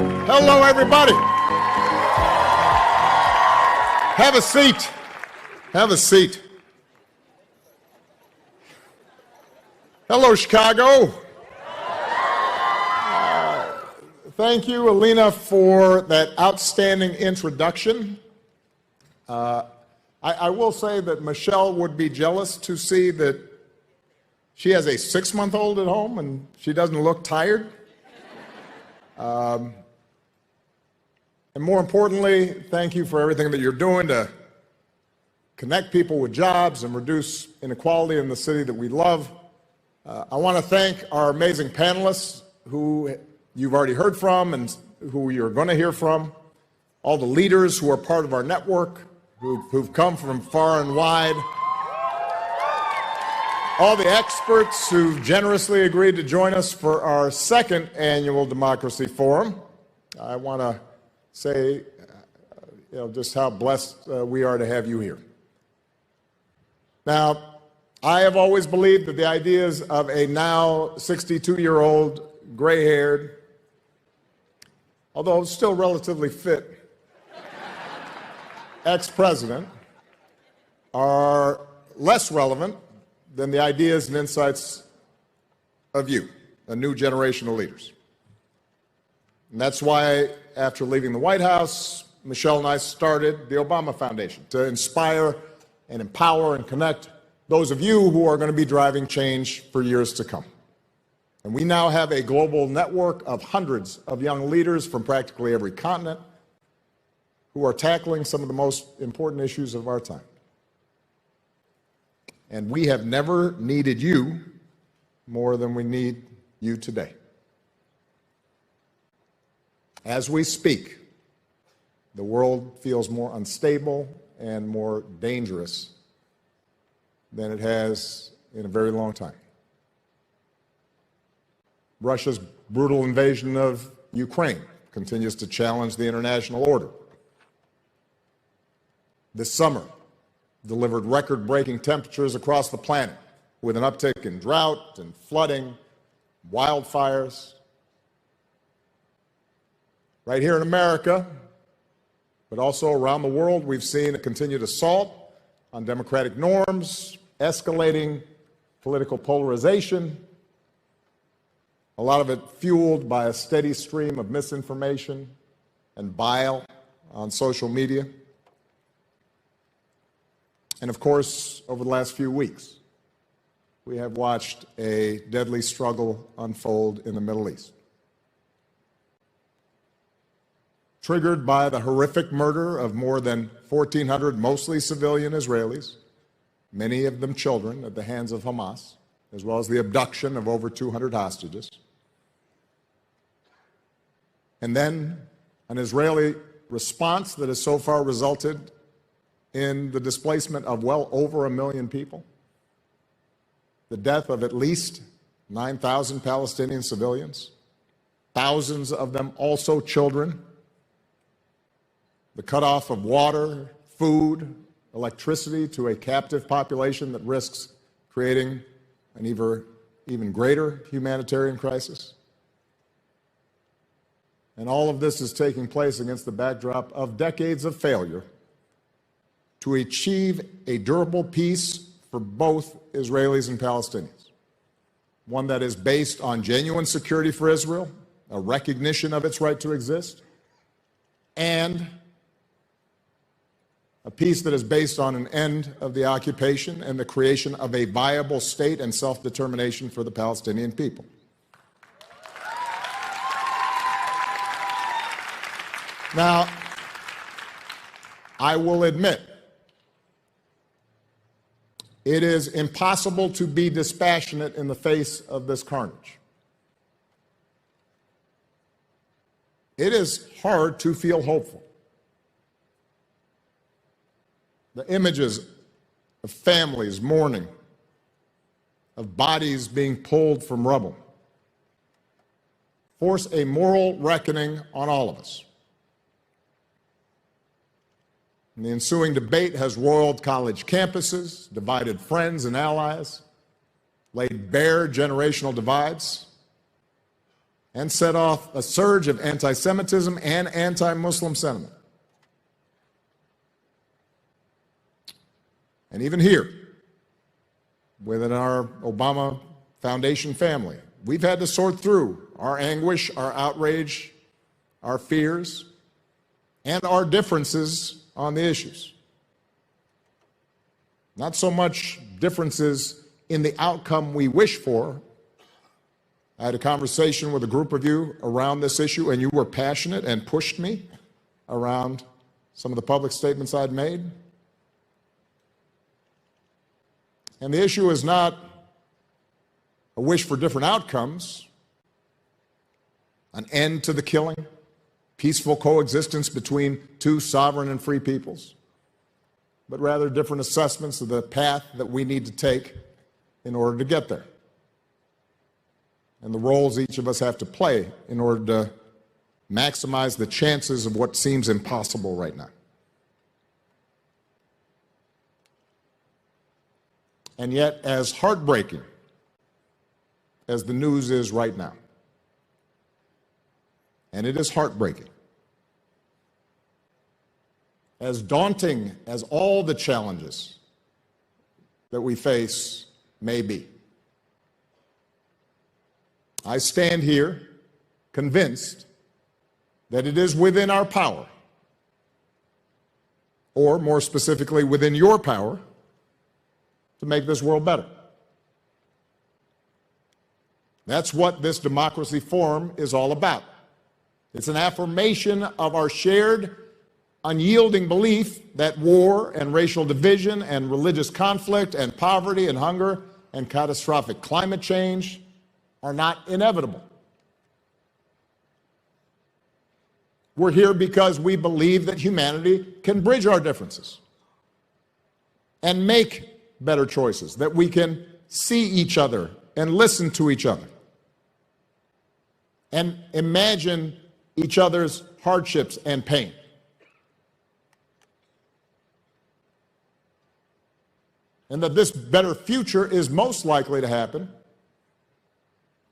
Hello, everybody. Have a seat. Have a seat. Hello, Chicago. Thank you, Alina, for that outstanding introduction. I will say that Michelle would be jealous to see that she has a 6-month-old at home and she doesn't look tired. And more importantly, thank you for everything that you're doing to connect people with jobs and reduce inequality in the city that we love. I want to thank our amazing panelists who you've already heard from and who you're going to hear from, all the leaders who are part of our network, who've come from far and wide, all the experts who've generously agreed to join us for our second annual Democracy Forum. I want to say just how blessed we are to have you here. Now, I have always believed that the ideas of a now 62-year-old, gray-haired, although still relatively fit, ex-president are less relevant than the ideas and insights of you, a new generation of leaders. And that's why, after leaving the White House, Michelle and I started the Obama Foundation to inspire and empower and connect those of you who are going to be driving change for years to come. And we now have a global network of hundreds of young leaders from practically every continent who are tackling some of the most important issues of our time. And we have never needed you more than we need you today. As we speak, the world feels more unstable and more dangerous than it has in a very long time. Russia's brutal invasion of Ukraine continues to challenge the international order. This summer delivered record-breaking temperatures across the planet, with an uptick in drought and flooding, wildfires. Right here in America, but also around the world, we've seen a continued assault on democratic norms, escalating political polarization, a lot of it fueled by a steady stream of misinformation and bile on social media. And of course, over the last few weeks, we have watched a deadly struggle unfold in the Middle East. Triggered by the horrific murder of more than 1,400 mostly civilian Israelis, many of them children, at the hands of Hamas, as well as the abduction of over 200 hostages. And then an Israeli response that has so far resulted in the displacement of well over 1 million people, the death of at least 9,000 Palestinian civilians, thousands of them also children, the cutoff of water, food, electricity to a captive population that risks creating an even greater humanitarian crisis. And all of this is taking place against the backdrop of decades of failure to achieve a durable peace for both Israelis and Palestinians, one that is based on genuine security for Israel, a recognition of its right to exist, and a peace that is based on an end of the occupation and the creation of a viable state and self-determination for the Palestinian people. Now, I will admit, it is impossible to be dispassionate in the face of this carnage. It is hard to feel hopeful. The images of families mourning, of bodies being pulled from rubble, force a moral reckoning on all of us. And the ensuing debate has roiled college campuses, divided friends and allies, laid bare generational divides. and set off a surge of anti-Semitism and anti-Muslim sentiment. And even here, within our Obama Foundation family, we've had to sort through our anguish, our outrage, our fears, and our differences on the issues. Not so much differences in the outcome we wish for. I had a conversation with a group of you around this issue, and you were passionate and pushed me around some of the public statements I'd made. And the issue is not a wish for different outcomes, an end to the killing, peaceful coexistence between two sovereign and free peoples, but rather different assessments of the path that we need to take in order to get there, and the roles each of us have to play in order to maximize the chances of what seems impossible right now. And yet, as heartbreaking as the news is right now, and it is heartbreaking, as daunting as all the challenges that we face may be, I stand here convinced that it is within our power, or more specifically within your power, to make this world better. That's what this Democracy Forum is all about. It's an affirmation of our shared, unyielding belief that war and racial division and religious conflict and poverty and hunger and catastrophic climate change are not inevitable. We're here because we believe that humanity can bridge our differences and make better choices, that we can see each other and listen to each other and imagine each other's hardships and pain. And that this better future is most likely to happen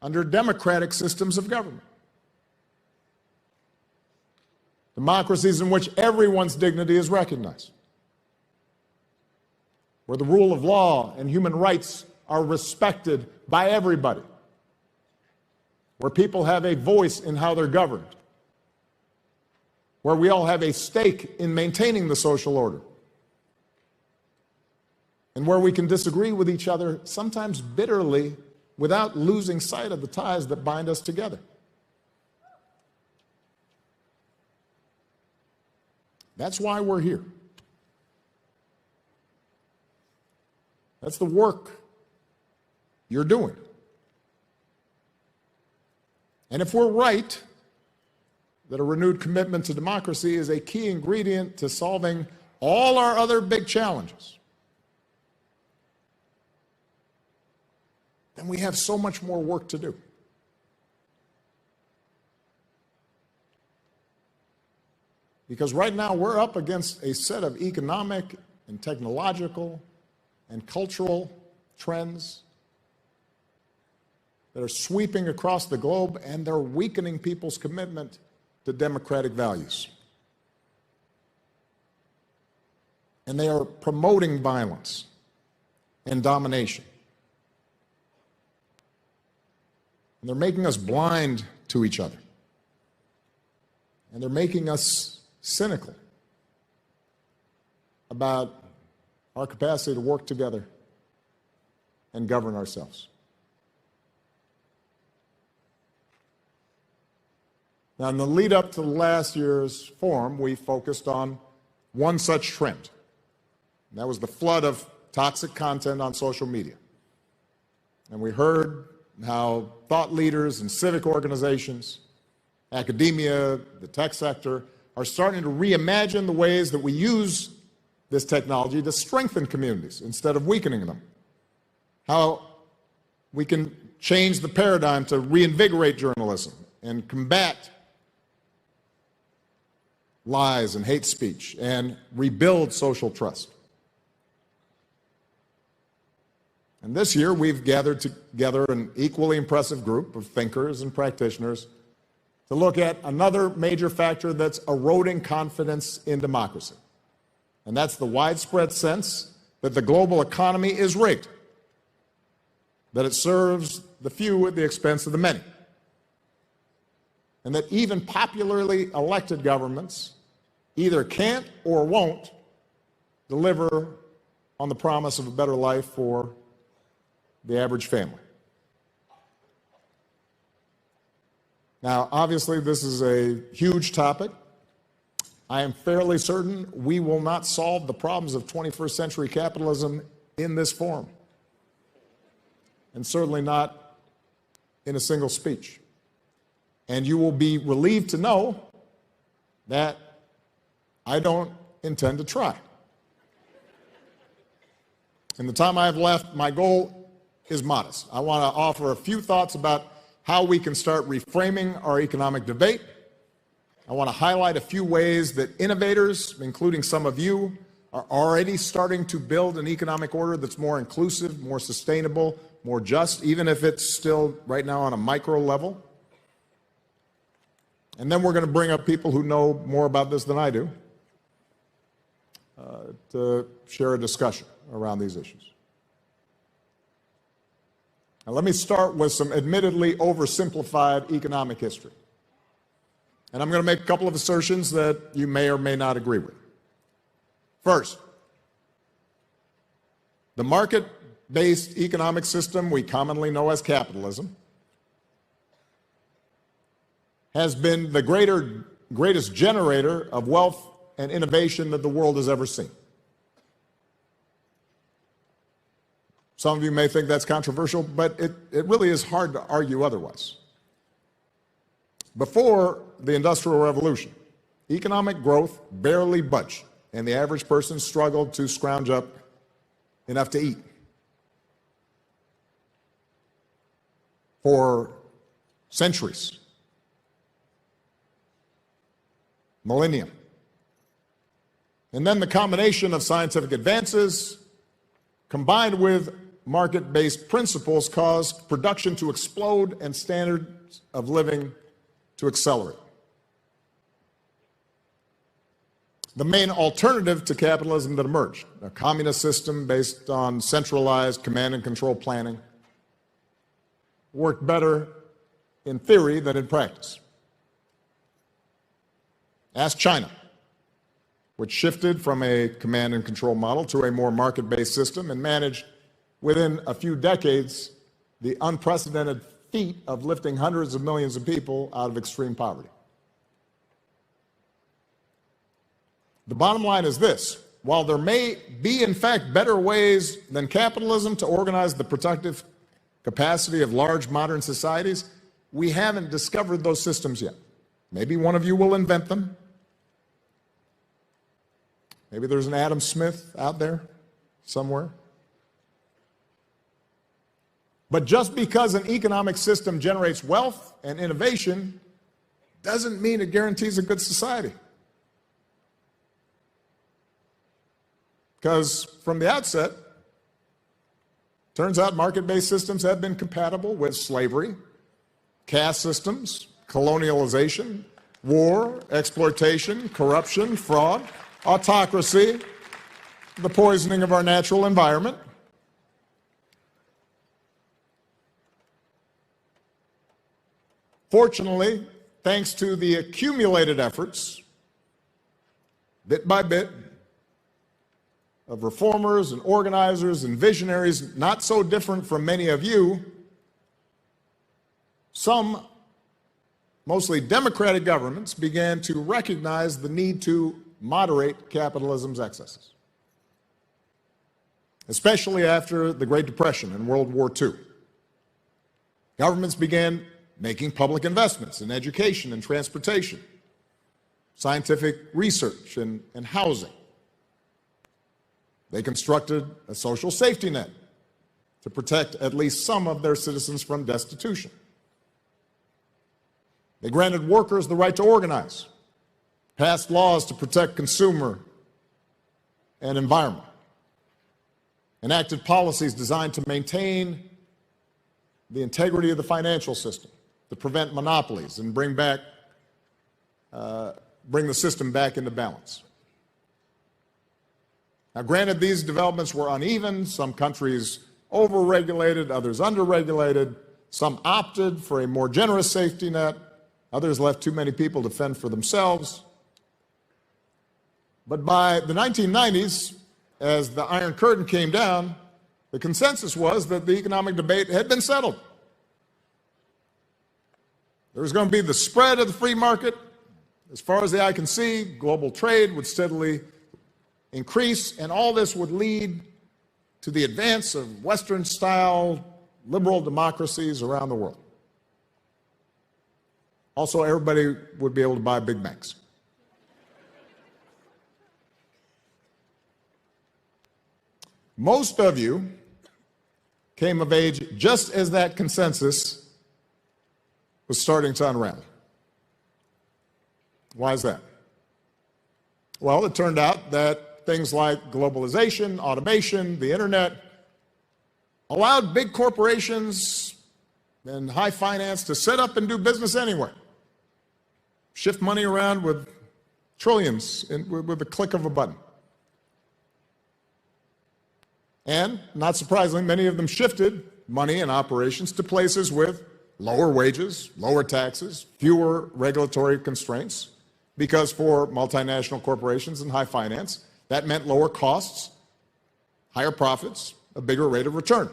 under democratic systems of government. Democracies in which everyone's dignity is recognized, where the rule of law and human rights are respected by everybody, where people have a voice in how they're governed, where we all have a stake in maintaining the social order, and where we can disagree with each other, sometimes bitterly, without losing sight of the ties that bind us together. That's why we're here. That's the work you're doing. And if we're right that a renewed commitment to democracy is a key ingredient to solving all our other big challenges, then we have so much more work to do. Because right now we're up against a set of economic and technological and cultural trends that are sweeping across the globe, and they're weakening people's commitment to democratic values. And they are promoting violence and domination. And they're making us blind to each other. And they're making us cynical about our capacity to work together and govern ourselves. Now, in the lead up to last year's forum, we focused on one such trend. And that was the flood of toxic content on social media. And we heard how thought leaders and civic organizations, academia, the tech sector, are starting to reimagine the ways that we use this technology to strengthen communities instead of weakening them. How we can change the paradigm to reinvigorate journalism and combat lies and hate speech and rebuild social trust. And this year, we've gathered together an equally impressive group of thinkers and practitioners to look at another major factor that's eroding confidence in democracy. And that's the widespread sense that the global economy is rigged, that it serves the few at the expense of the many, and that even popularly elected governments either can't or won't deliver on the promise of a better life for the average family. Now, obviously, this is a huge topic. I am fairly certain we will not solve the problems of 21st century capitalism in this forum, and certainly not in a single speech. And you will be relieved to know that I don't intend to try. In the time I have left, my goal is modest. I want to offer a few thoughts about how we can start reframing our economic debate. I want to highlight a few ways that innovators, including some of you, are already starting to build an economic order that's more inclusive, more sustainable, more just, even if it's still right now on a micro level. And then we're going to bring up people who know more about this than I do to share a discussion around these issues. Now, let me start with some admittedly oversimplified economic history. And I'm going to make a couple of assertions that you may or may not agree with. First, the market-based economic system we commonly know as capitalism has been the greatest generator of wealth and innovation that the world has ever seen. Some of you may think that's controversial, but it really is hard to argue otherwise. Before the Industrial Revolution, economic growth barely budged, and the average person struggled to scrounge up enough to eat. For centuries, millennium. And then the combination of scientific advances combined with market-based principles caused production to explode and standards of living to accelerate. The main alternative to capitalism that emerged, a communist system based on centralized command and control planning, worked better in theory than in practice. Ask China, which shifted from a command and control model to a more market-based system and managed within a few decades the unprecedented feat of lifting hundreds of millions of people out of extreme poverty. The bottom line is this: while there may be, in fact, better ways than capitalism to organize the productive capacity of large modern societies, we haven't discovered those systems yet. Maybe one of you will invent them. Maybe there's an Adam Smith out there somewhere. But just because an economic system generates wealth and innovation doesn't mean it guarantees a good society. Because from the outset, turns out market-based systems have been compatible with slavery, caste systems, colonialization, war, exploitation, corruption, fraud, autocracy, the poisoning of our natural environment. Fortunately, thanks to the accumulated efforts, bit by bit, of reformers and organizers and visionaries not so different from many of you, some, mostly democratic governments, began to recognize the need to moderate capitalism's excesses, especially after the Great Depression and World War II. Governments began making public investments in education and transportation, scientific research and housing. They constructed a social safety net to protect at least some of their citizens from destitution. They granted workers the right to organize, passed laws to protect consumer and environment. enacted policies designed to maintain the integrity of the financial system, to prevent monopolies and bring the system back into balance. Now, granted, these developments were uneven. Some countries over-regulated, others under-regulated. Some opted for a more generous safety net. Others left too many people to fend for themselves. But by the 1990s, as the Iron Curtain came down, the consensus was that the economic debate had been settled. There was going to be the spread of the free market. As far as the eye can see, global trade would steadily increase, and all this would lead to the advance of Western-style liberal democracies around the world. Also, everybody would be able to buy Big Macs. Most of you came of age just as that consensus was starting to unravel. Why is that? Well, it turned out that things like globalization, automation, the internet allowed big corporations and high finance to set up and do business anywhere. Shift money around with trillions with the click of a button. And, not surprisingly, many of them shifted money and operations to places with lower wages, lower taxes, fewer regulatory constraints, because for multinational corporations and high finance, that meant lower costs, higher profits, a bigger rate of return.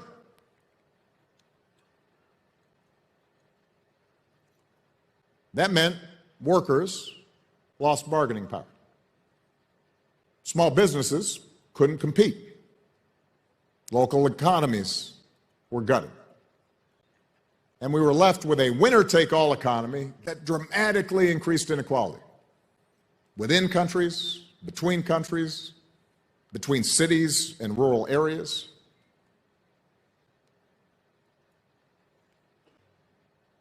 That meant workers lost bargaining power. Small businesses couldn't compete. Local economies were gutted. And we were left with a winner-take-all economy that dramatically increased inequality within countries, between cities and rural areas.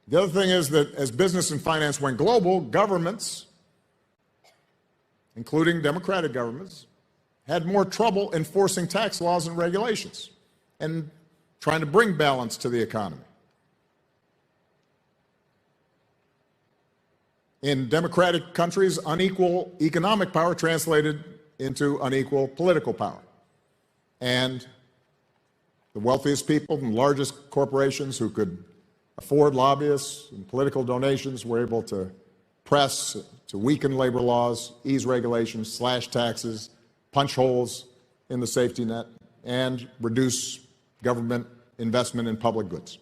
The other thing is that as business and finance went global, governments, including democratic governments, had more trouble enforcing tax laws and regulations and trying to bring balance to the economy. In democratic countries, unequal economic power translated into unequal political power. And the wealthiest people and largest corporations who could afford lobbyists and political donations were able to press to weaken labor laws, ease regulations, slash taxes, punch holes in the safety net, and reduce government investment in public goods.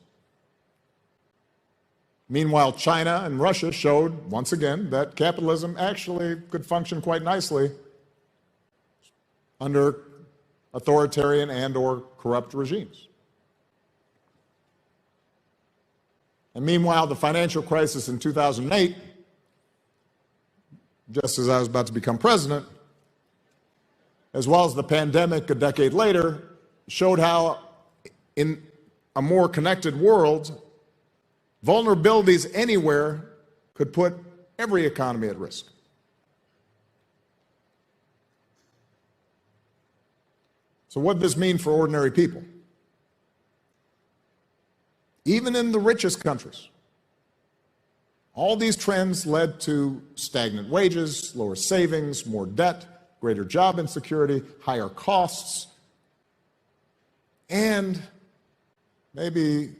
Meanwhile, China and Russia showed, once again, that capitalism actually could function quite nicely under authoritarian and/or corrupt regimes. And meanwhile, the financial crisis in 2008, just as I was about to become president, as well as the pandemic a decade later, showed how in a more connected world, vulnerabilities anywhere could put every economy at risk. So what does this mean for ordinary people? Even in the richest countries, all these trends led to stagnant wages, lower savings, more debt, greater job insecurity, higher costs, and maybe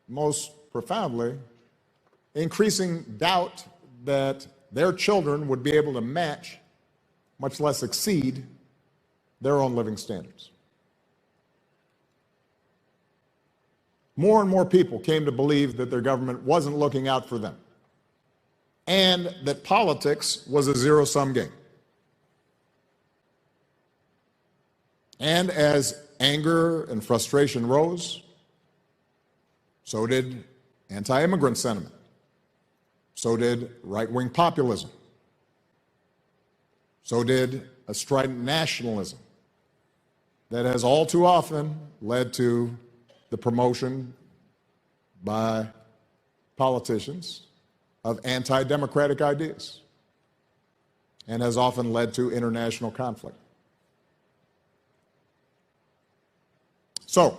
most profoundly, increasing doubt that their children would be able to match, much less exceed, their own living standards. More and more people came to believe that their government wasn't looking out for them, and that politics was a zero-sum game. And as anger and frustration rose, so did anti-immigrant sentiment. So did right-wing populism. So did a strident nationalism that has all too often led to the promotion by politicians of anti-democratic ideas and has often led to international conflict. So,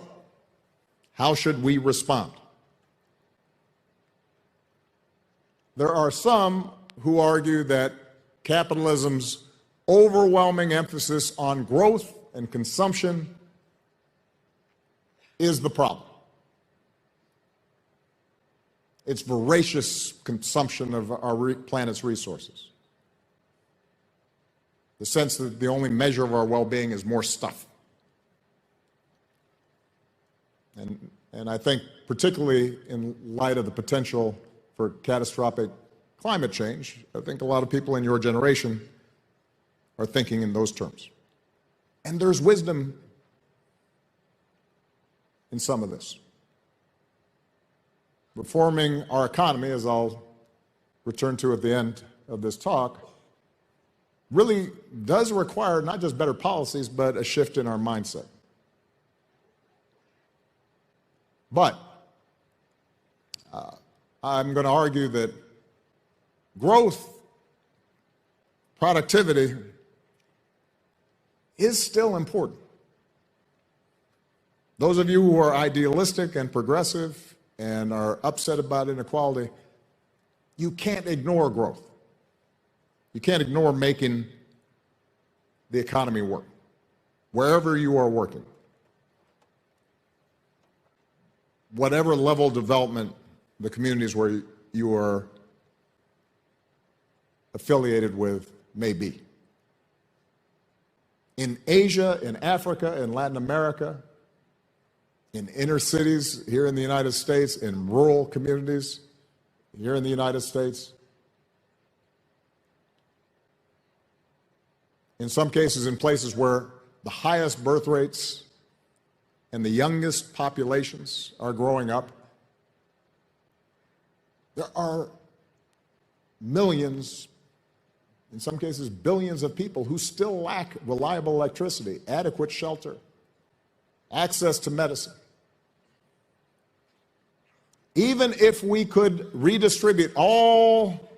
how should we respond? There are some who argue that capitalism's overwhelming emphasis on growth and consumption is the problem. Its voracious consumption of our planet's resources. The sense that the only measure of our well-being is more stuff. And I think particularly in light of the potential for catastrophic climate change, I think a lot of people in your generation are thinking in those terms. And there's wisdom in some of this. Reforming our economy, as I'll return to at the end of this talk, really does require not just better policies, but a shift in our mindset. But I'm going to argue that growth, productivity, is still important. Those of you who are idealistic and progressive and are upset about inequality, you can't ignore growth. You can't ignore making the economy work, wherever you are working. Whatever level of development the communities where you are affiliated with may be. In Asia, in Africa, in Latin America, in inner cities here in the United States, in rural communities here in the United States, in some cases in places where the highest birth rates and the youngest populations are growing up, there are millions, in some cases billions of people who still lack reliable electricity, adequate shelter, access to medicine. Even if we could redistribute all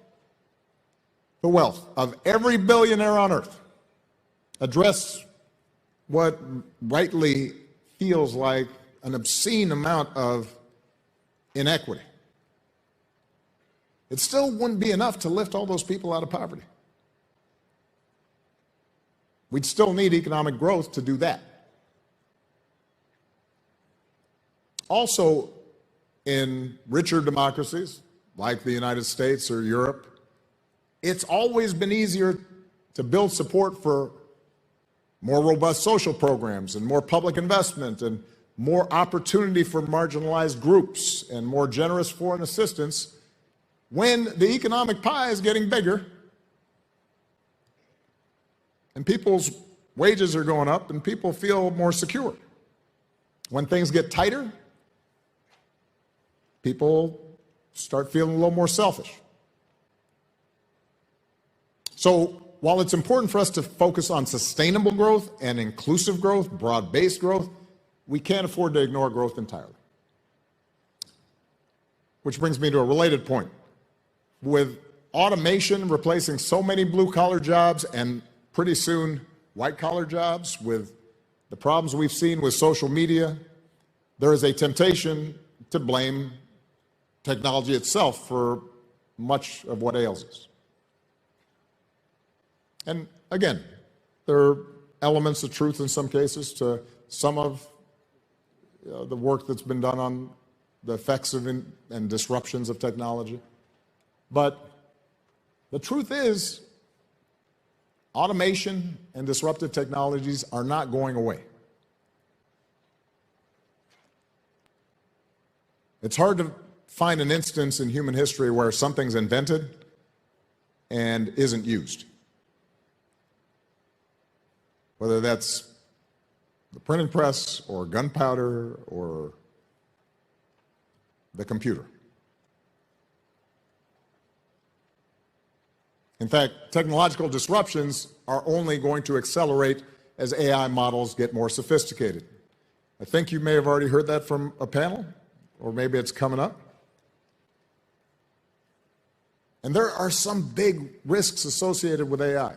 the wealth of every billionaire on earth, address what rightly feels like an obscene amount of inequity, it still wouldn't be enough to lift all those people out of poverty. We'd still need economic growth to do that. Also, in richer democracies like the United States or Europe, it's always been easier to build support for more robust social programs and more public investment and more opportunity for marginalized groups and more generous foreign assistance when the economic pie is getting bigger and people's wages are going up and people feel more secure. When things get tighter, people start feeling a little more selfish. So while it's important for us to focus on sustainable growth and inclusive growth, broad-based growth, we can't afford to ignore growth entirely. Which brings me to a related point. With automation replacing so many blue-collar jobs and pretty soon white-collar jobs, with the problems we've seen with social media, there is a temptation to blame technology itself for much of what ails us. And again, there are elements of truth in some cases to some of the work that's been done on the effects of and disruptions of technology. But the truth is, automation and disruptive technologies are not going away. It's hard to find an instance in human history where something's invented and isn't used. Whether that's the printing press or gunpowder or the computer. In fact, technological disruptions are only going to accelerate as AI models get more sophisticated. I think you may have already heard that from a panel, or maybe it's coming up. And there are some big risks associated with AI.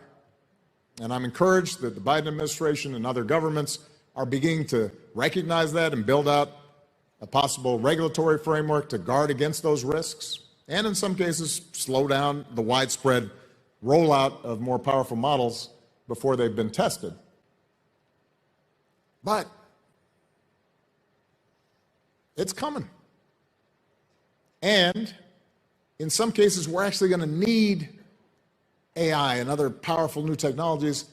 And I'm encouraged that the Biden administration and other governments are beginning to recognize that and build out a possible regulatory framework to guard against those risks, and in some cases, slow down the widespread rollout of more powerful models before they've been tested. But it's coming. And in some cases, we're actually going to need AI and other powerful new technologies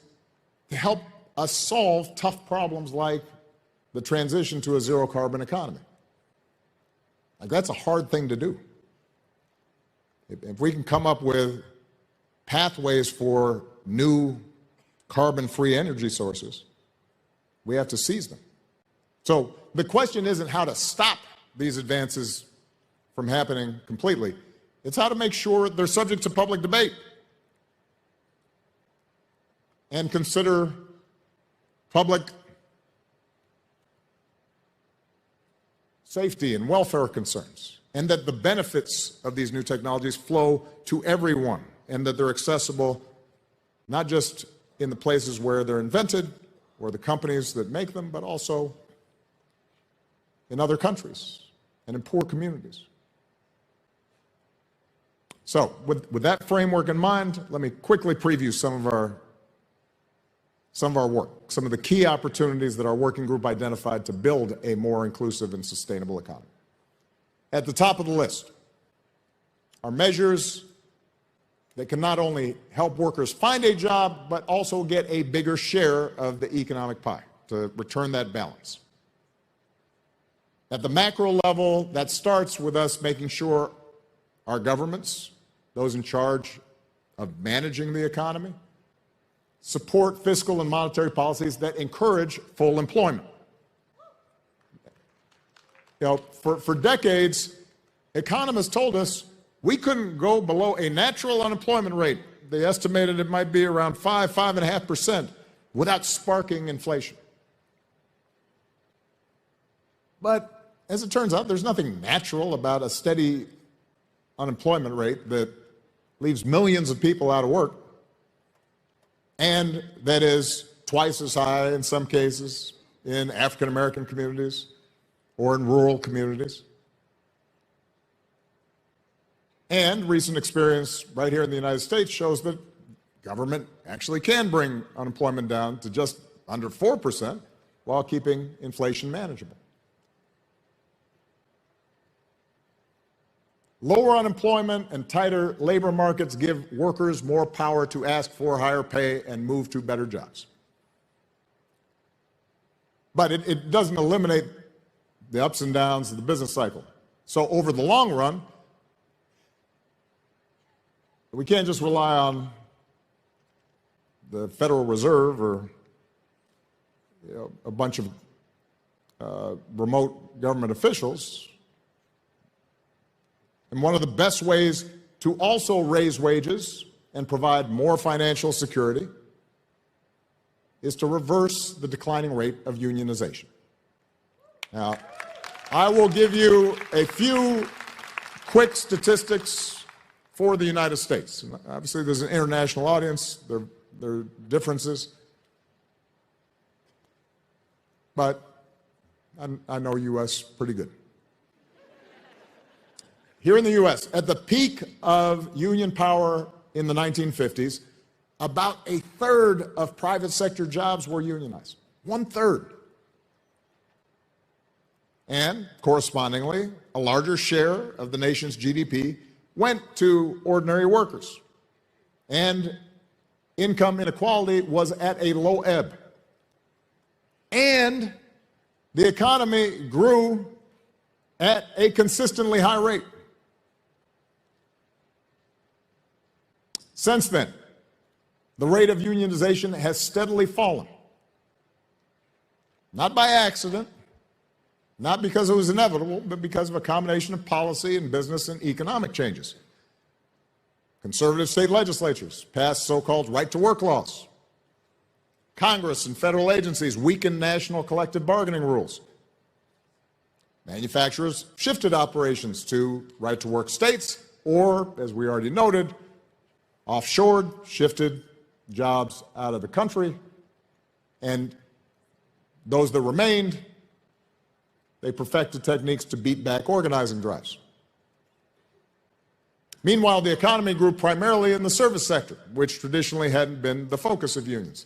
to help us solve tough problems like the transition to a zero carbon economy. Like, that's a hard thing to do. If we can come up with pathways for new carbon-free energy sources, we have to seize them. So the question isn't how to stop these advances from happening completely. It's how to make sure they're subject to public debate and consider public safety and welfare concerns, and that the benefits of these new technologies flow to everyone, and that they're accessible not just in the places where they're invented or the companies that make them, but also in other countries and in poor communities. So with that framework in mind, let me quickly preview some of our work, some of the key opportunities that our working group identified to build a more inclusive and sustainable economy. At the top of the list are measures that can not only help workers find a job, but also get a bigger share of the economic pie, to return that balance. At the macro level, that starts with us making sure our governments, those in charge of managing the economy, support fiscal and monetary policies that encourage full employment. You know, for decades, economists told us we couldn't go below a natural unemployment rate. They estimated it might be around 5.5% without sparking inflation. But as it turns out, there's nothing natural about a steady unemployment rate that leaves millions of people out of work, and that is twice as high in some cases in African American communities or in rural communities. And recent experience right here in the United States shows that government actually can bring unemployment down to just under 4% while keeping inflation manageable. Lower unemployment and tighter labor markets give workers more power to ask for higher pay and move to better jobs. But it doesn't eliminate the ups and downs of the business cycle. So over the long run, we can't just rely on the Federal Reserve or a bunch of remote government officials. And one of the best ways to also raise wages and provide more financial security is to reverse the declining rate of unionization. Now, I will give you a few quick statistics for the United States. And obviously, there's an international audience. There are differences. But I know U.S. pretty good. Here in the U.S., at the peak of union power in the 1950s, about a third of private sector jobs were unionized. 1/3. And correspondingly, a larger share of the nation's GDP went to ordinary workers. And income inequality was at a low ebb. And the economy grew at a consistently high rate. Since then, the rate of unionization has steadily fallen. Not by accident, not because it was inevitable, but because of a combination of policy and business and economic changes. Conservative state legislatures passed so-called right-to-work laws. Congress and federal agencies weakened national collective bargaining rules. Manufacturers shifted operations to right-to-work states, or, as we already noted, offshored, shifted jobs out of the country, and those that remained they perfected techniques to beat back organizing drives. Meanwhile, the economy grew primarily in the service sector, which traditionally hadn't been the focus of unions.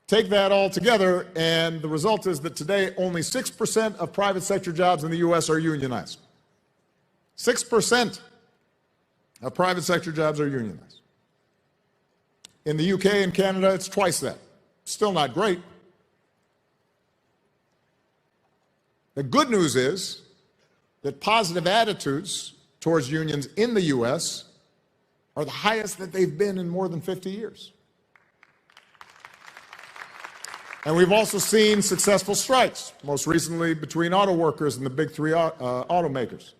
Take that all together, and the result is that today only 6% of private sector jobs in the U.S. are unionized. 6% of private sector jobs are unionized. In the UK and Canada, it's twice that. Still not great. The good news is that positive attitudes towards unions in the U.S. are the highest that they've been in more than 50 years. And we've also seen successful strikes, most recently between auto workers and the big three automakers,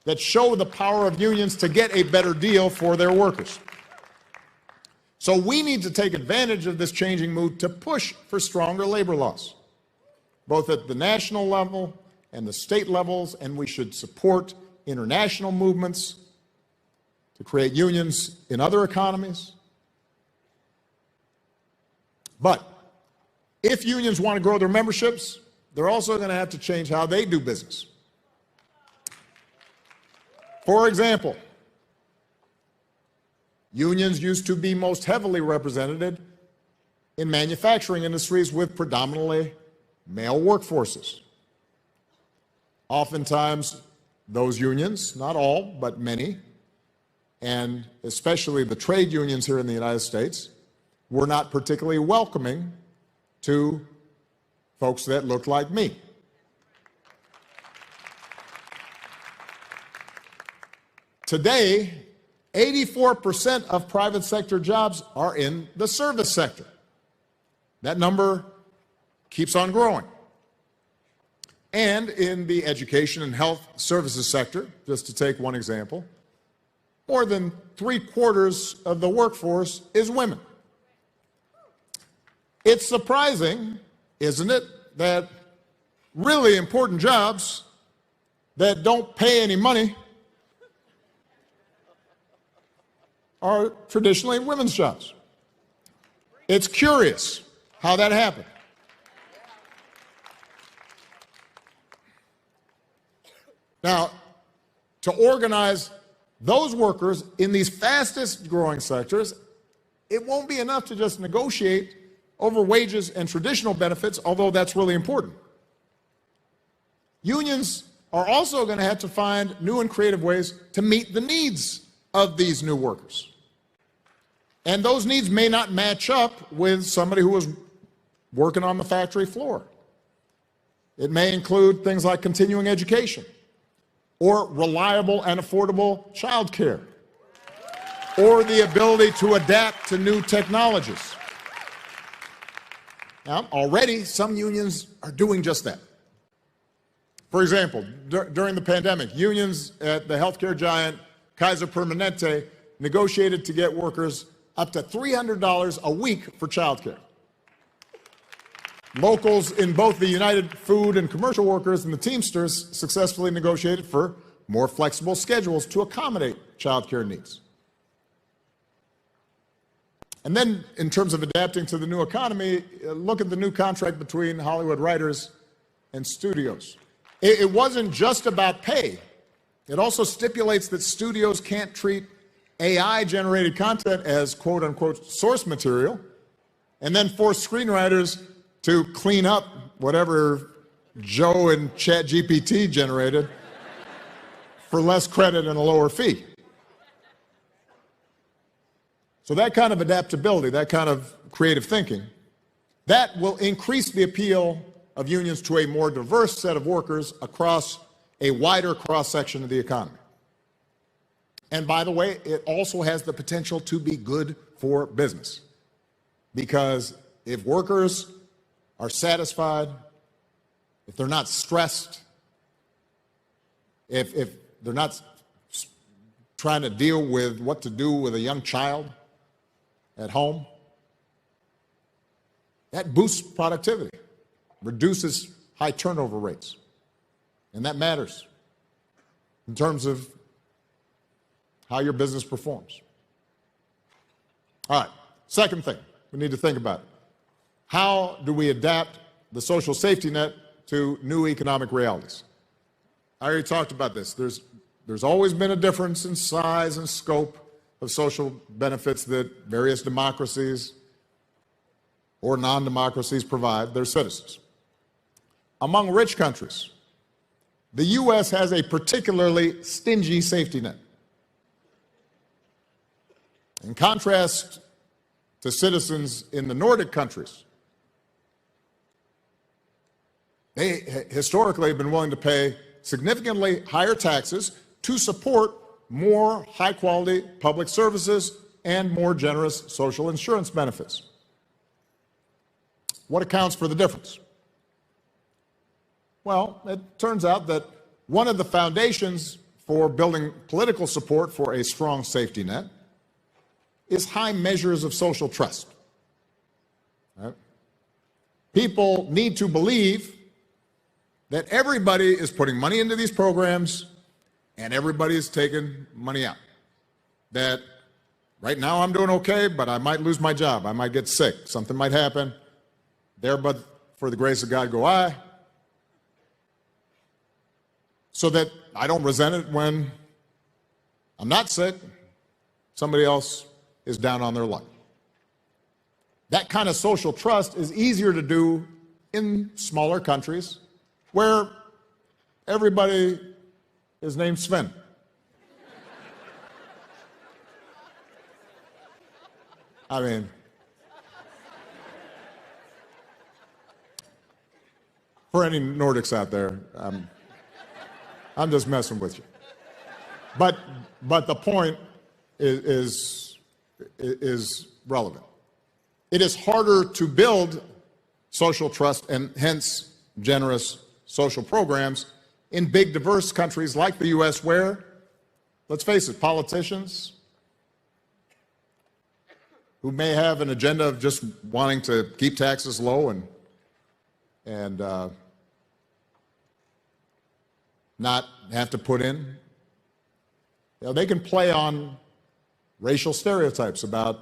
that show the power of unions to get a better deal for their workers. So we need to take advantage of this changing mood to push for stronger labor laws, both at the national level and the state levels, and we should support international movements to create unions in other economies. But if unions want to grow their memberships, they're also going to have to change how they do business. For example, unions used to be most heavily represented in manufacturing industries with predominantly male workforces. Oftentimes, those unions, not all, but many, and especially the trade unions here in the United States, were not particularly welcoming to folks that looked like me. Today, 84% of private sector jobs are in the service sector. That number keeps on growing. And in the education and health services sector, just to take one example, more than 3/4 of the workforce is women. It's surprising, isn't it, that really important jobs that don't pay any money are traditionally women's jobs. It's curious how that happened. Now, to organize those workers in these fastest growing sectors, it won't be enough to just negotiate over wages and traditional benefits, although that's really important. Unions are also going to have to find new and creative ways to meet the needs of these new workers. And those needs may not match up with somebody who was working on the factory floor. It may include things like continuing education, or reliable and affordable child care, or the ability to adapt to new technologies. Now, already some unions are doing just that. For example, during the pandemic, unions at the healthcare giant Kaiser Permanente negotiated to get workers up to $300 a week for child care. Locals in both the United Food and Commercial Workers and the Teamsters successfully negotiated for more flexible schedules to accommodate child care needs. And then, in terms of adapting to the new economy, look at the new contract between Hollywood writers and studios. It wasn't just about pay. It also stipulates that studios can't treat AI-generated content as quote-unquote source material and then force screenwriters to clean up whatever Joe and ChatGPT generated for less credit and a lower fee. So that kind of adaptability, that kind of creative thinking, that will increase the appeal of unions to a more diverse set of workers across a wider cross-section of the economy. And by the way, it also has the potential to be good for business. Because if workers are satisfied, if they're not stressed, if they're not trying to deal with what to do with a young child at home, that boosts productivity, reduces high turnover rates. And that matters in terms of how your business performs. All right, second thing we need to think about. How do we adapt the social safety net to new economic realities. I already talked about this. There's always been a difference in size and scope of social benefits that various democracies or non-democracies provide their citizens. Among rich countries, the U.S. has a particularly stingy safety net. In contrast to citizens in the Nordic countries, they historically have been willing to pay significantly higher taxes to support more high-quality public services and more generous social insurance benefits. What accounts for the difference? Well, it turns out that one of the foundations for building political support for a strong safety net is high measures of social trust. Right? People need to believe that everybody is putting money into these programs and everybody is taking money out. That right now I'm doing okay, but I might lose my job. I might get sick. Something might happen. There, but for the grace of God go I. So that I don't resent it when I'm not sick, somebody else is down on their luck. That kind of social trust is easier to do in smaller countries where everybody is named Sven. I mean, for any Nordics out there, I'm just messing with you. But the point is relevant. It is harder to build social trust and hence generous social programs in big, diverse countries like the U.S. where, let's face it, politicians who may have an agenda of just wanting to keep taxes low and not have to put in, they can play on racial stereotypes about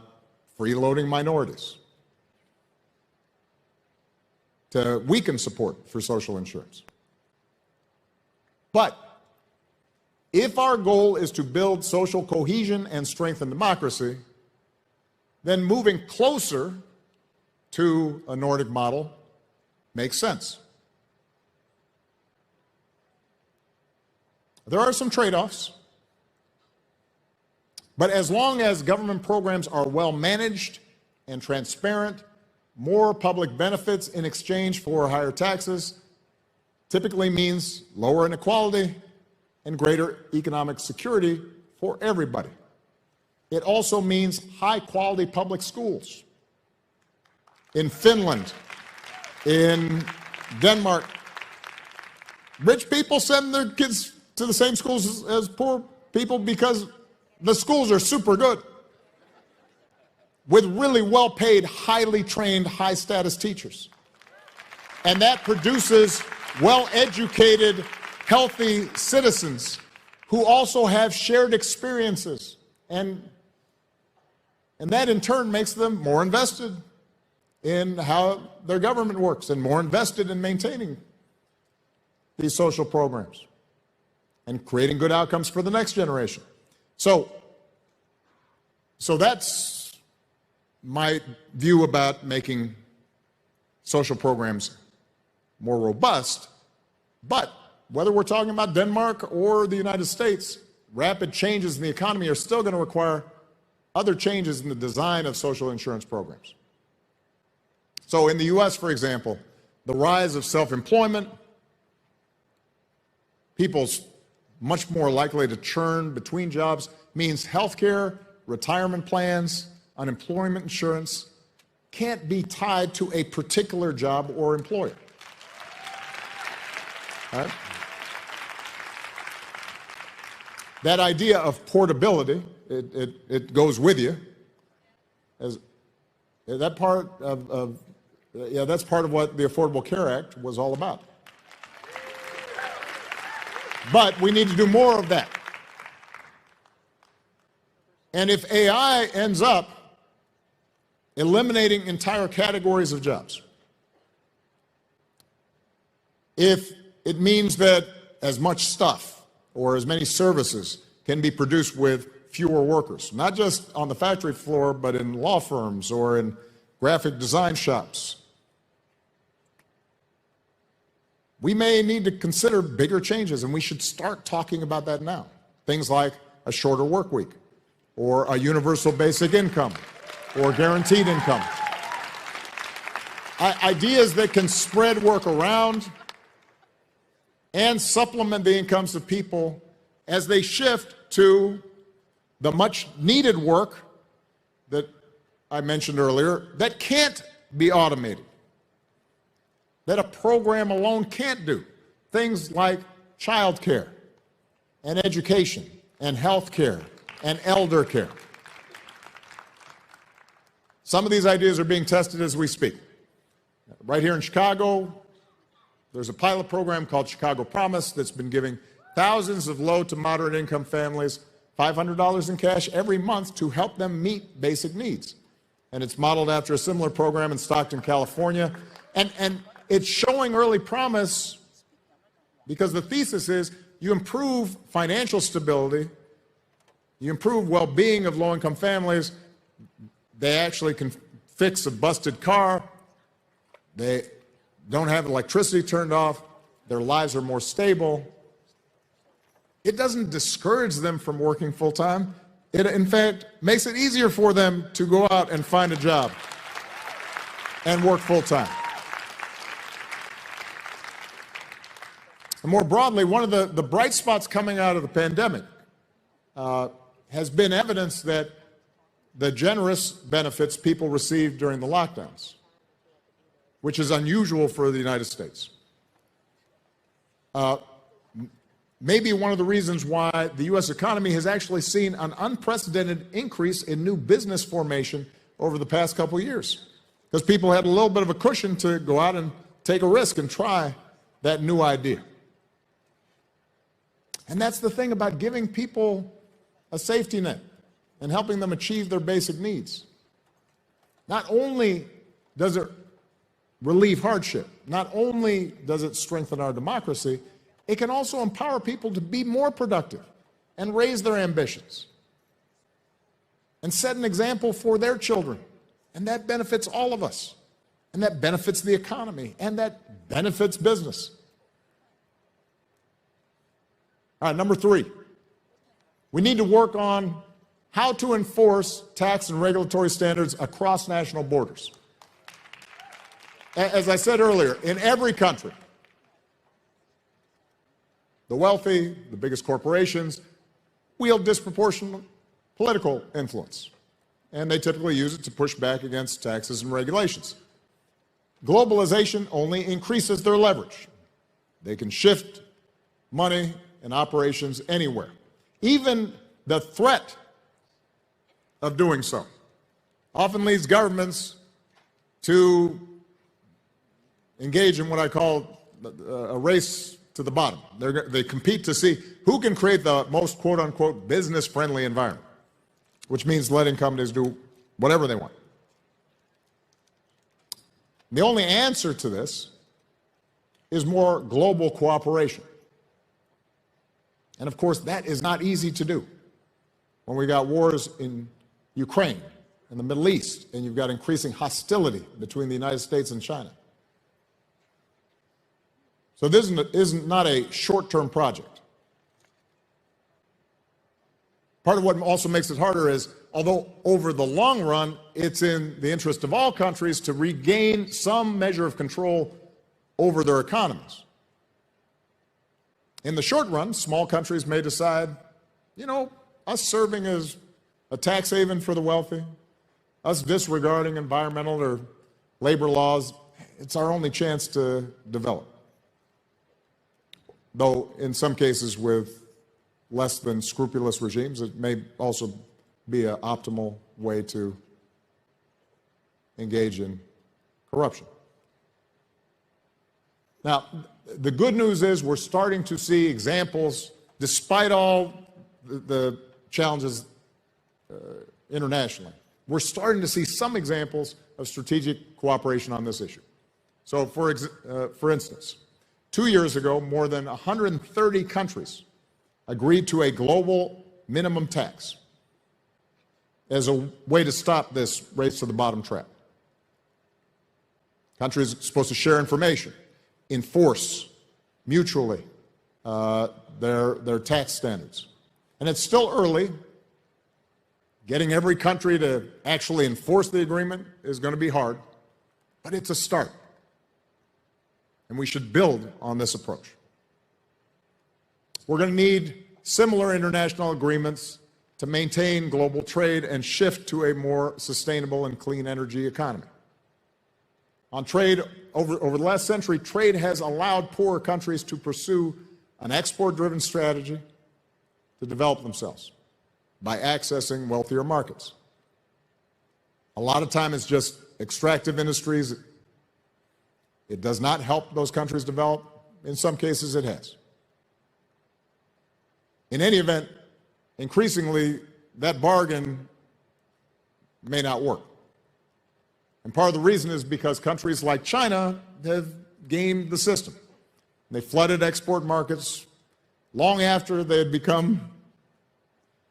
freeloading minorities to weaken support for social insurance. But if our goal is to build social cohesion and strengthen democracy, then moving closer to a Nordic model makes sense. There are some trade-offs, but as long as government programs are well managed and transparent, more public benefits in exchange for higher taxes typically means lower inequality and greater economic security for everybody. It also means high-quality public schools. In Finland, in Denmark, rich people send their kids to the same schools as poor people because the schools are super good with really well-paid, highly trained, high-status teachers. And that produces well-educated, healthy citizens who also have shared experiences. And that in turn makes them more invested in how their government works and more invested in maintaining these social programs and creating good outcomes for the next generation. So that's my view about making social programs more robust. But whether we're talking about Denmark or the United States, rapid changes in the economy are still going to require other changes in the design of social insurance programs. So in the US, for example, the rise of self-employment, people's much more likely to churn between jobs, means healthcare, retirement plans, unemployment insurance can't be tied to a particular job or employer. Right? That idea of portability, it goes with you. As that part that's part of what the Affordable Care Act was all about. But we need to do more of that. And if AI ends up eliminating entire categories of jobs, if it means that as much stuff or as many services can be produced with fewer workers, not just on the factory floor, but in law firms or in graphic design shops. We may need to consider bigger changes, and we should start talking about that now. Things like a shorter work week, or a universal basic income, or guaranteed income. Ideas that can spread work around and supplement the incomes of people as they shift to the much needed work that I mentioned earlier that can't be automated, that a program alone can't do. Things like childcare and education and health care and elder care. Some of these ideas are being tested as we speak. Right here in Chicago, there's a pilot program called Chicago Promise that's been giving thousands of low to moderate income families $500 in cash every month to help them meet basic needs. And it's modeled after a similar program in Stockton, California. And it's showing early promise because the thesis is you improve financial stability, you improve well-being of low-income families, they actually can fix a busted car, they don't have electricity turned off, their lives are more stable. It doesn't discourage them from working full-time. It, in fact, makes it easier for them to go out and find a job and work full-time. And more broadly, one of the bright spots coming out of the pandemic has been evidence that the generous benefits people received during the lockdowns, which is unusual for the United States. Maybe one of the reasons why the U.S. economy has actually seen an unprecedented increase in new business formation over the past couple of years, because people had a little bit of a cushion to go out and take a risk and try that new idea. And that's the thing about giving people a safety net and helping them achieve their basic needs. Not only does it relieve hardship, not only does it strengthen our democracy, it can also empower people to be more productive and raise their ambitions and set an example for their children. And that benefits all of us. And that benefits the economy. And that benefits business. All right, number 3. We need to work on how to enforce tax and regulatory standards across national borders. As I said earlier, in every country, the wealthy, the biggest corporations, wield disproportionate political influence, and they typically use it to push back against taxes and regulations. Globalization only increases their leverage. They can shift money and operations anywhere. Even the threat of doing so often leads governments to engage in what I call a race to the bottom. They compete to see who can create the most quote-unquote business-friendly environment, which means letting companies do whatever they want. The only answer to this is more global cooperation. And of course, that is not easy to do when we got wars in Ukraine and the Middle East, and you've got increasing hostility between the United States and China. So this isn't not a short-term project. Part of what also makes it harder is, although over the long run, it's in the interest of all countries to regain some measure of control over their economies. In the short run, small countries may decide, you know, us serving as a tax haven for the wealthy, us disregarding environmental or labor laws, it's our only chance to develop. Though in some cases with less than scrupulous regimes, it may also be an optimal way to engage in corruption. Now, the good news is we're starting to see examples, despite all the challenges internationally, we're starting to see some examples of strategic cooperation on this issue. So for instance, 2 years ago, more than 130 countries agreed to a global minimum tax as a way to stop this race to the bottom trap. Countries are supposed to share information, enforce mutually their tax standards. And it's still early. Getting every country to actually enforce the agreement is going to be hard, but it's a start. And we should build on this approach. We're going to need similar international agreements to maintain global trade and shift to a more sustainable and clean energy economy. On trade, over the last century, trade has allowed poorer countries to pursue an export-driven strategy to develop themselves by accessing wealthier markets. A lot of time it's just extractive industries. It does not help those countries develop. In some cases, it has. In any event, increasingly, that bargain may not work. And part of the reason is because countries like China have gamed the system. They flooded export markets long after they had become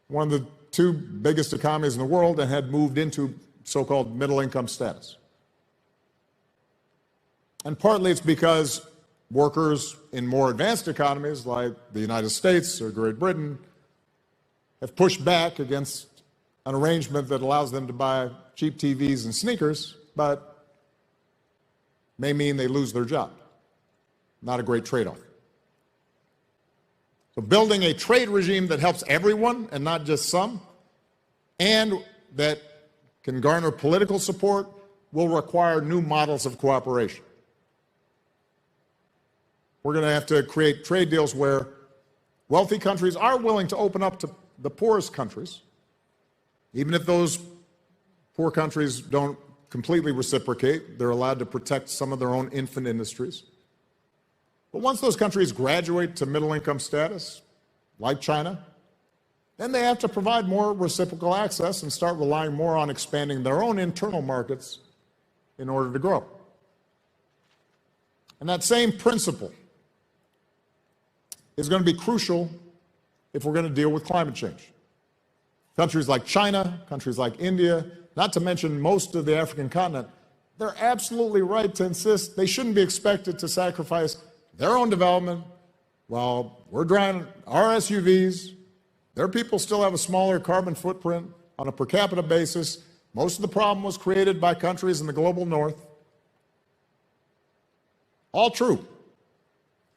one of the two biggest economies in the world and had moved into so-called middle-income status. And partly it's because workers in more advanced economies like the United States or Great Britain have pushed back against an arrangement that allows them to buy cheap TVs and sneakers, but may mean they lose their job. Not a great trade-off. So building a trade regime that helps everyone and not just some, and that can garner political support, will require new models of cooperation. We're going to have to create trade deals where wealthy countries are willing to open up to the poorest countries, even if those poor countries don't completely reciprocate. They're allowed to protect some of their own infant industries. But once those countries graduate to middle-income status, like China, then they have to provide more reciprocal access and start relying more on expanding their own internal markets in order to grow. And that same principle is going to be crucial if we're going to deal with climate change. Countries like China, countries like India, not to mention most of the African continent, they're absolutely right to insist they shouldn't be expected to sacrifice their own development while we're driving our SUVs. Their people still have a smaller carbon footprint on a per capita basis. Most of the problem was created by countries in the global north. All true.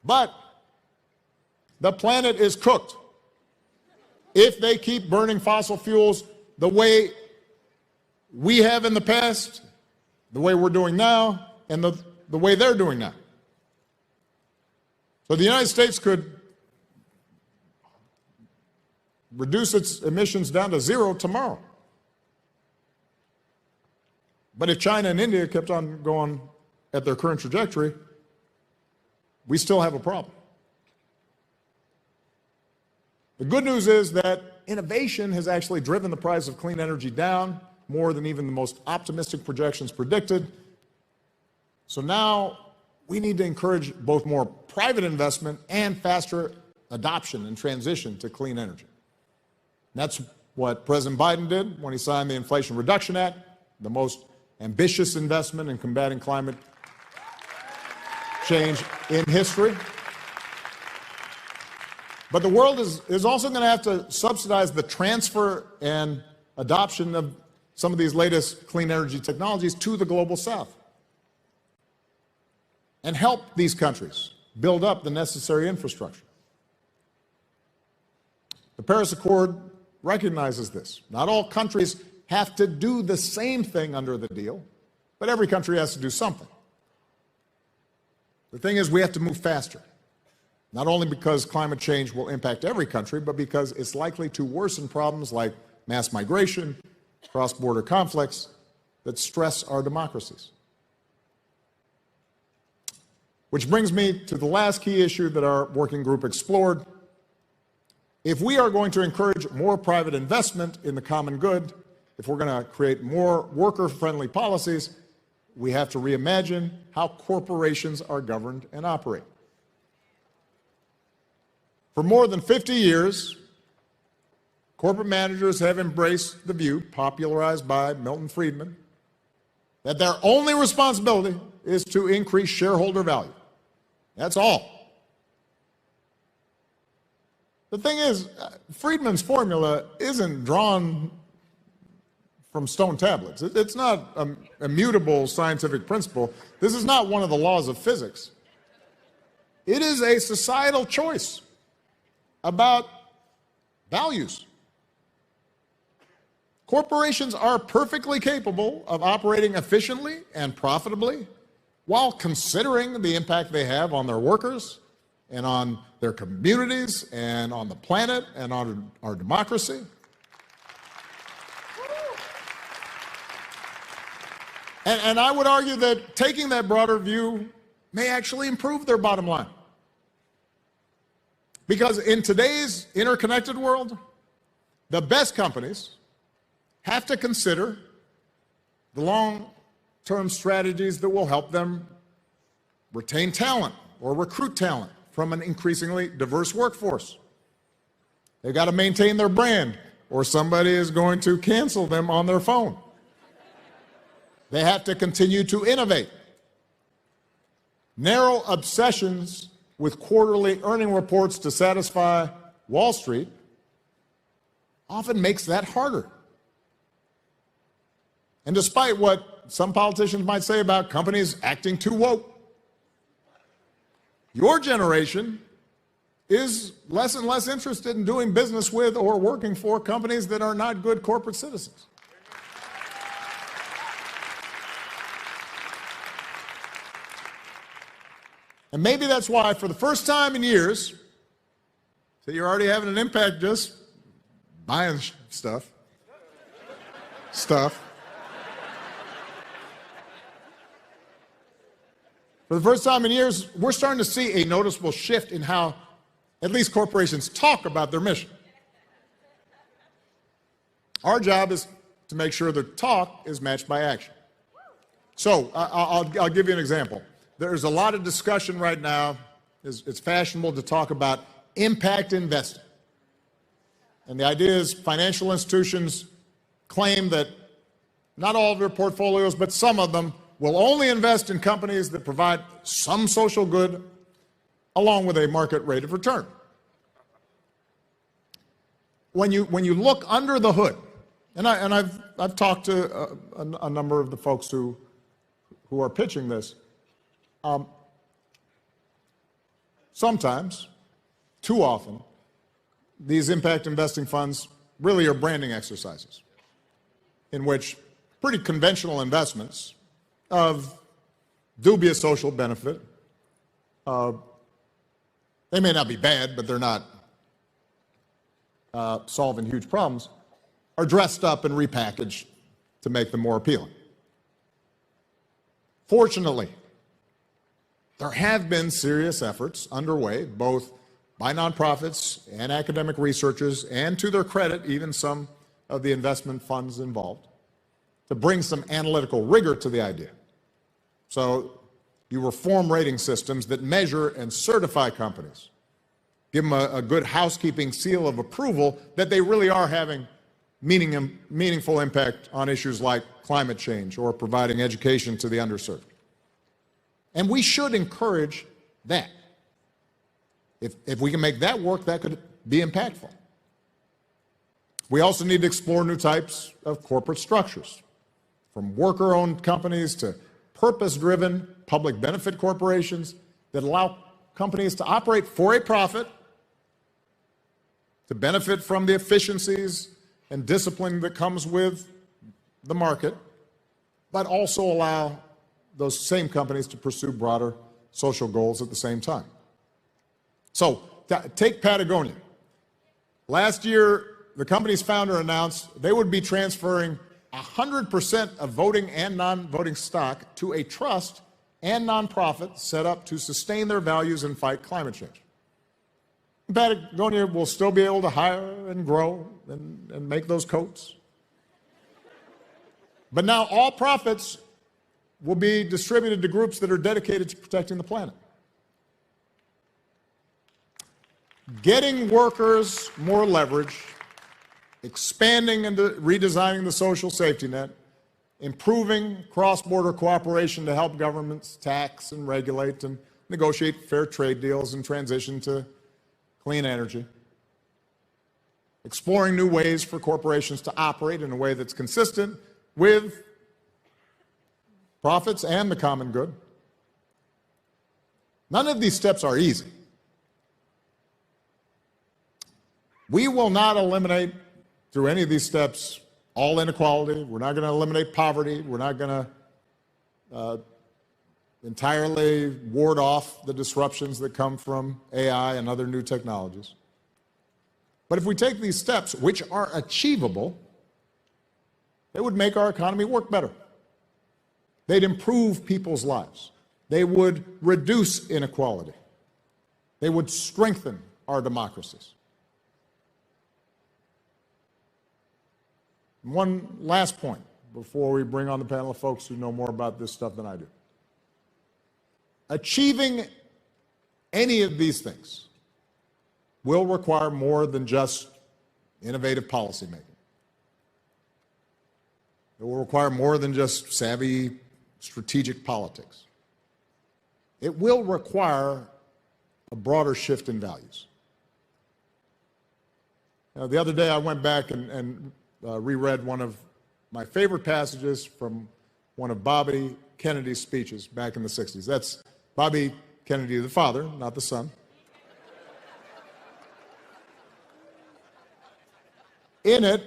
But the planet is cooked if they keep burning fossil fuels the way we have in the past, the way we're doing now, and the way they're doing now. So the United States could reduce its emissions down to zero tomorrow. But if China and India kept on going at their current trajectory, we still have a problem. The good news is that innovation has actually driven the price of clean energy down more than even the most optimistic projections predicted. So now we need to encourage both more private investment and faster adoption and transition to clean energy. That's what President Biden did when he signed the Inflation Reduction Act, the most ambitious investment in combating climate change in history. But the world is also going to have to subsidize the transfer and adoption of some of these latest clean energy technologies to the global south and help these countries build up the necessary infrastructure. The Paris Accord recognizes this. Not all countries have to do the same thing under the deal, but every country has to do something. The thing is, we have to move faster. Not only because climate change will impact every country, but because it's likely to worsen problems like mass migration, cross-border conflicts that stress our democracies. Which brings me to the last key issue that our working group explored. If we are going to encourage more private investment in the common good, if we're going to create more worker-friendly policies, we have to reimagine how corporations are governed and operate. For more than 50 years, corporate managers have embraced the view, popularized by Milton Friedman, that their only responsibility is to increase shareholder value. That's all. The thing is, Friedman's formula isn't drawn from stone tablets. It's not an immutable scientific principle. This is not one of the laws of physics. It is a societal choice about values. Corporations are perfectly capable of operating efficiently and profitably while considering the impact they have on their workers and on their communities and on the planet and on our democracy. And I would argue that taking that broader view may actually improve their bottom line. Because in today's interconnected world, the best companies have to consider the long-term strategies that will help them retain talent or recruit talent from an increasingly diverse workforce. They've got to maintain their brand, or somebody is going to cancel them on their phone. They have to continue to innovate. Narrow obsessions with quarterly earning reports to satisfy Wall Street often makes that harder. And despite what some politicians might say about companies acting too woke, your generation is less and less interested in doing business with or working for companies that are not good corporate citizens. And maybe that's why, for the first time in years, so you're already having an impact just buying stuff. For the first time in years, we're starting to see a noticeable shift in how at least corporations talk about their mission. Our job is to make sure the talk is matched by action. So I'll give you an example. There's a lot of discussion right now. It's fashionable to talk about impact investing. And the idea is financial institutions claim that not all of their portfolios, but some of them, will only invest in companies that provide some social good along with a market rate of return. When you look under the hood, and I've talked to a number of the folks who are pitching this, sometimes, too often, these impact investing funds really are branding exercises in which pretty conventional investments of dubious social benefit, they may not be bad, but they're not solving huge problems, are dressed up and repackaged to make them more appealing. Fortunately, there have been serious efforts underway, both by nonprofits and academic researchers, and to their credit, even some of the investment funds involved, to bring some analytical rigor to the idea. So you reform rating systems that measure and certify companies, give them a good housekeeping seal of approval that they really are having meaningful impact on issues like climate change or providing education to the underserved. And we should encourage that. If we can make that work, that could be impactful. We also need to explore new types of corporate structures, from worker-owned companies to purpose-driven public benefit corporations that allow companies to operate for a profit, to benefit from the efficiencies and discipline that comes with the market, but also allow those same companies to pursue broader social goals at the same time. So take Patagonia. Last year, the company's founder announced they would be transferring 100% of voting and non-voting stock to a trust and nonprofit set up to sustain their values and fight climate change. Patagonia will still be able to hire and grow and make those coats. But now all profits will be distributed to groups that are dedicated to protecting the planet. getting workers more leverage, expanding and redesigning the social safety net, improving cross-border cooperation to help governments tax and regulate and negotiate fair trade deals and transition to clean energy, exploring new ways for corporations to operate in a way that's consistent with profits and the common good. None of these steps are easy. We will not eliminate, through any of these steps, all inequality. We're not going to eliminate poverty. We're not going to entirely ward off the disruptions that come from AI and other new technologies. But if we take these steps, which are achievable, they would make our economy work better. They'd improve people's lives. They would reduce inequality. They would strengthen our democracies. One last point before we bring on the panel of folks who know more about this stuff than I do. Achieving any of these things will require more than just innovative policymaking. It will require more than just savvy strategic politics. It will require a broader shift in values. Now, the other day I went back and reread one of my favorite passages from one of Bobby Kennedy's speeches back in the 60s. That's Bobby Kennedy, the father, not the son. In it,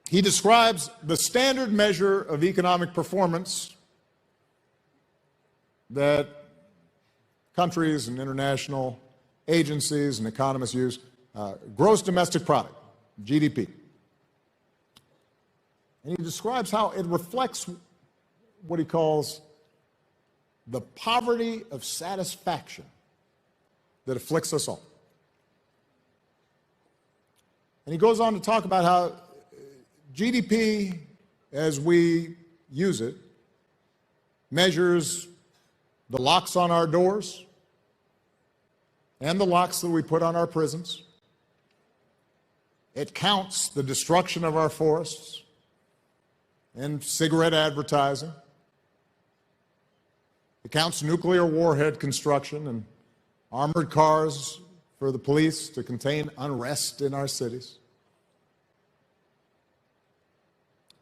he describes the standard measure of economic performance that countries and international agencies and economists use, gross domestic product, GDP. And he describes how it reflects what he calls the poverty of satisfaction that afflicts us all. And he goes on to talk about how GDP, as we use it, measures the locks on our doors and the locks that we put on our prisons. It counts the destruction of our forests and cigarette advertising. It counts nuclear warhead construction and armored cars for the police to contain unrest in our cities.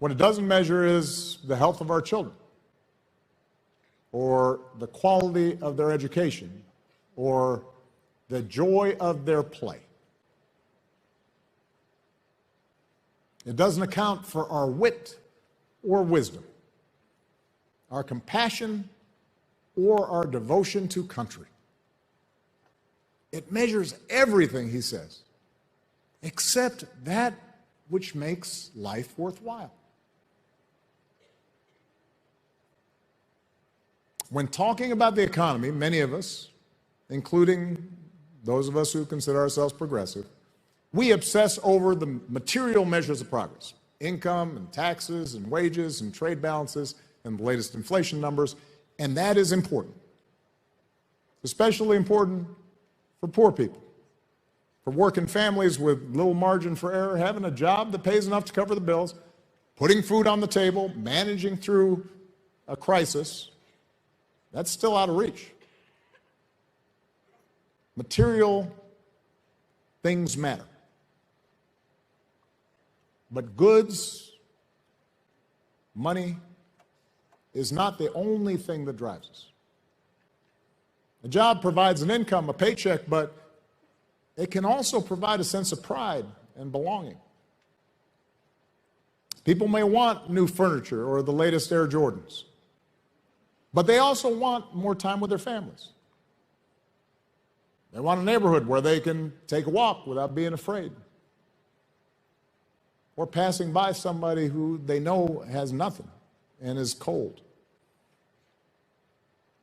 What it doesn't measure is the health of our children, or the quality of their education, or the joy of their play. It doesn't account for our wit or wisdom, our compassion or our devotion to country. It measures everything, he says, except that which makes life worthwhile. When talking about the economy, many of us, including those of us who consider ourselves progressive, we obsess over the material measures of progress, income and taxes and wages and trade balances and the latest inflation numbers, and that is important. Especially important for poor people, for working families with little margin for error, having a job that pays enough to cover the bills, putting food on the table, managing through a crisis. That's still out of reach. Material things matter. But goods, money, is not the only thing that drives us. A job provides an income, a paycheck, but it can also provide a sense of pride and belonging. People may want new furniture or the latest Air Jordans, but they also want more time with their families. They want a neighborhood where they can take a walk without being afraid, or passing by somebody who they know has nothing and is cold.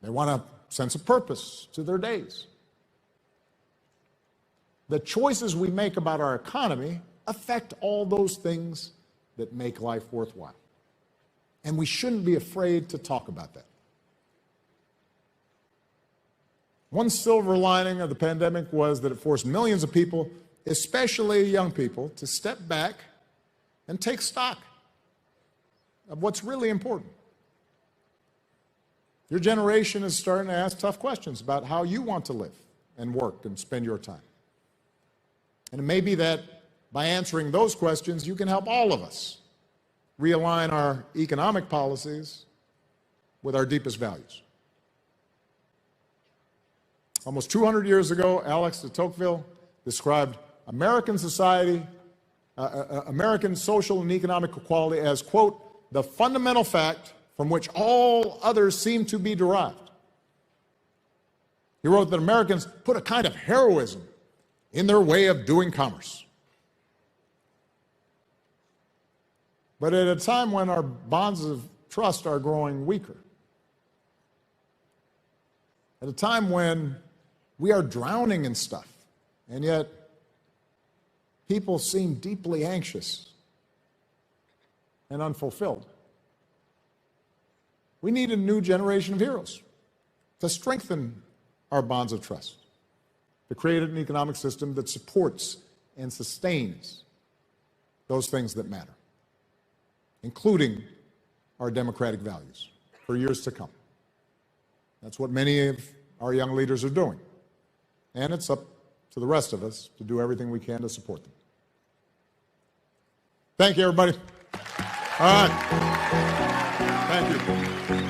They want a sense of purpose to their days. The choices we make about our economy affect all those things that make life worthwhile. And we shouldn't be afraid to talk about that. One silver lining of the pandemic was that it forced millions of people, especially young people, to step back and take stock of what's really important. Your generation is starting to ask tough questions about how you want to live and work and spend your time. And it may be that by answering those questions, you can help all of us realign our economic policies with our deepest values. Almost 200 years ago, Alex de Tocqueville described American society, American social and economic equality as, quote, the fundamental fact from which all others seem to be derived. He wrote that Americans put a kind of heroism in their way of doing commerce. But at a time when our bonds of trust are growing weaker, at a time when we are drowning in stuff, and yet people seem deeply anxious and unfulfilled, we need a new generation of heroes to strengthen our bonds of trust, to create an economic system that supports and sustains those things that matter, including our democratic values, for years to come. That's what many of our young leaders are doing. And it's up to the rest of us to do everything we can to support them. Thank you, everybody. All right. Thank you.